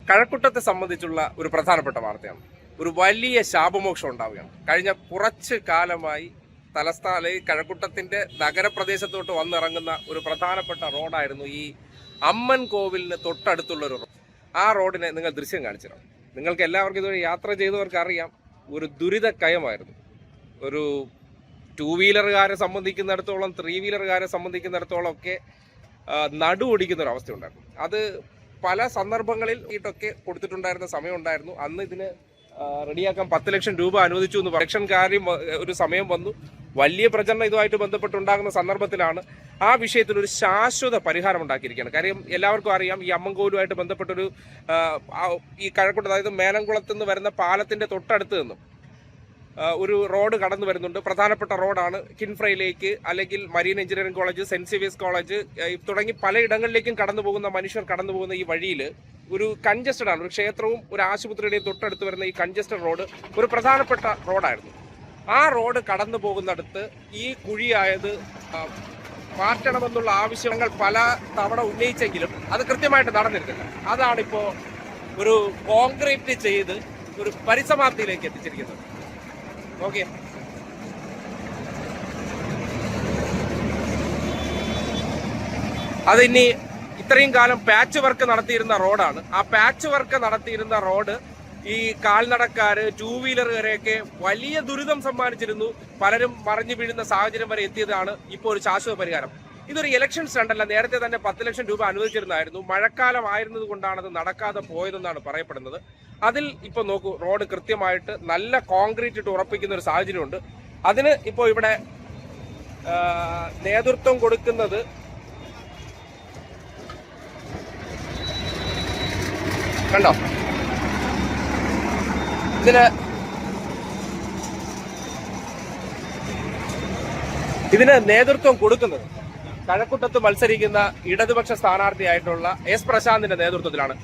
കഴക്കൂട്ടത്തെ സംബന്ധിച്ചുള്ള ഒരു പ്രധാനപ്പെട്ട വാർത്തയാണ്. ഒരു വലിയ ശാപമോക്ഷം ഉണ്ടാവുകയാണ്. കഴിഞ്ഞ കുറച്ച് കാലമായി കഴക്കൂട്ടത്തിന്റെ നഗരപ്രദേശത്തോട്ട് വന്നിറങ്ങുന്ന ഒരു പ്രധാനപ്പെട്ട റോഡായിരുന്നു ഈ അമ്മൻ കോവിലിന് തൊട്ടടുത്തുള്ള ഒരു റോഡ്. ആ റോഡിനെ നിങ്ങൾ ദൃശ്യം കാണിച്ചിരുന്നു. നിങ്ങൾക്ക് എല്ലാവർക്കും ഇതുവരെ യാത്ര ചെയ്തവർക്ക് അറിയാം, ഒരു ദുരിതക്കയമായിരുന്നു. ഒരു 2 വീലറുകാരെ സംബന്ധിക്കുന്നിടത്തോളം 3 വീലറുകാരെ സംബന്ധിക്കുന്നിടത്തോളം ഒക്കെ നടുവൊടിക്കുന്ന ഒരു അവസ്ഥ ഉണ്ടായിരുന്നു. അത് പല സന്ദർഭങ്ങളിൽ ഇട്ടൊക്കെ കൊടുത്തിട്ടുണ്ടായിരുന്ന സമയമുണ്ടായിരുന്നു. അന്ന് ഇതിന് റെഡിയാക്കാൻ 10 ലക്ഷം രൂപ അനുവദിച്ചു എന്ന് ഇലക്ഷൻ കാര്യം ഒരു സമയം വന്നു. വലിയ പ്രചരണം ഇതുമായിട്ട് ബന്ധപ്പെട്ടുണ്ടാകുന്ന സന്ദർഭത്തിലാണ് ആ വിഷയത്തിൽ ഒരു ശാശ്വത പരിഹാരം ഉണ്ടാക്കിയിരിക്കുകയാണ്. കാര്യം എല്ലാവർക്കും അറിയാം, ഈ അമ്മൻകോവിലുമായിട്ട് ബന്ധപ്പെട്ടൊരു ഈ കഴക്കൂട്ടം, അതായത് മേലംകുളത്ത് നിന്ന് വരുന്ന പാലത്തിന്റെ തൊട്ടടുത്ത് നിന്നും ഒരു റോഡ് കടന്നു വരുന്നുണ്ട്. പ്രധാനപ്പെട്ട റോഡാണ്. കിൻഫ്രയിലേക്ക്, അല്ലെങ്കിൽ marine engineering college, saint Xavier's college തുടങ്ങി പലയിടങ്ങളിലേക്കും കടന്നു പോകുന്ന മനുഷ്യർ കടന്നു പോകുന്ന ഈ വഴിയിൽ ഒരു കൺജസ്റ്റഡ് ആണ്. ഒരു ക്ഷേത്രവും ഒരു ആശുപത്രിയുടെയും തൊട്ടടുത്ത് വരുന്ന ഈ കൺജസ്റ്റഡ് റോഡ് ഒരു പ്രധാനപ്പെട്ട റോഡായിരുന്നു. ആ റോഡ് കടന്നു പോകുന്നിടത്ത് ഈ കുഴിയായത് മാറ്റണമെന്നുള്ള ആവശ്യങ്ങൾ പല തവണ ഉന്നയിച്ചെങ്കിലും അത് കൃത്യമായിട്ട് നടന്നിരുന്നില്ല. അതാണിപ്പോൾ ഒരു കോൺക്രീറ്റ് ചെയ്ത് ഒരു പരിസമാപ്തിയിലേക്ക് എത്തിച്ചിരിക്കുന്നത്. ഓക്കെ, അതിനി ഇത്രയും കാലം പാച്ച് വർക്ക് നടത്തിയിരുന്ന റോഡാണ്. ആ പാച്ച് വർക്ക് നടത്തിയിരുന്ന റോഡ് ഈ കാൽനടക്കാര്, 2 വീലറുകാരെയൊക്കെ വലിയ ദുരിതം സമ്മാനിച്ചിരുന്നു. പലരും മറിഞ്ഞു വീഴുന്ന സാഹചര്യം വരെ എത്തിയതാണ് ഇപ്പോൾ ഒരു ശാശ്വത പരിഹാരം. ഇതൊരു ഇലക്ഷൻ സ്റ്റണ്ടല്ല. നേരത്തെ തന്നെ 10 ലക്ഷം രൂപ അനുവദിച്ചിരുന്നായിരുന്നു. മഴക്കാലം ആയിരുന്നത് കൊണ്ടാണ് അത് നടക്കാതെ പോയതെന്നാണ് പറയപ്പെടുന്നത്. അതിൽ ഇപ്പോൾ നോക്കൂ, റോഡ് കൃത്യമായിട്ട് നല്ല കോൺക്രീറ്റ് ഇട്ട് ഉറപ്പിക്കുന്ന ഒരു സാഹചര്യമുണ്ട്. അതിന് ഇപ്പോൾ ഇവിടെ നേതൃത്വം കൊടുക്കുന്നത് കണ്ടോ, ഇതിന് നേതൃത്വം കൊടുക്കുന്നത് കഴക്കൂട്ടത്ത് മത്സരിക്കുന്ന ഇടതുപക്ഷ സ്ഥാനാർത്ഥിയായിട്ടുള്ള എസ് പ്രശാന്തിന്റെ നേതൃത്വത്തിലാണ്.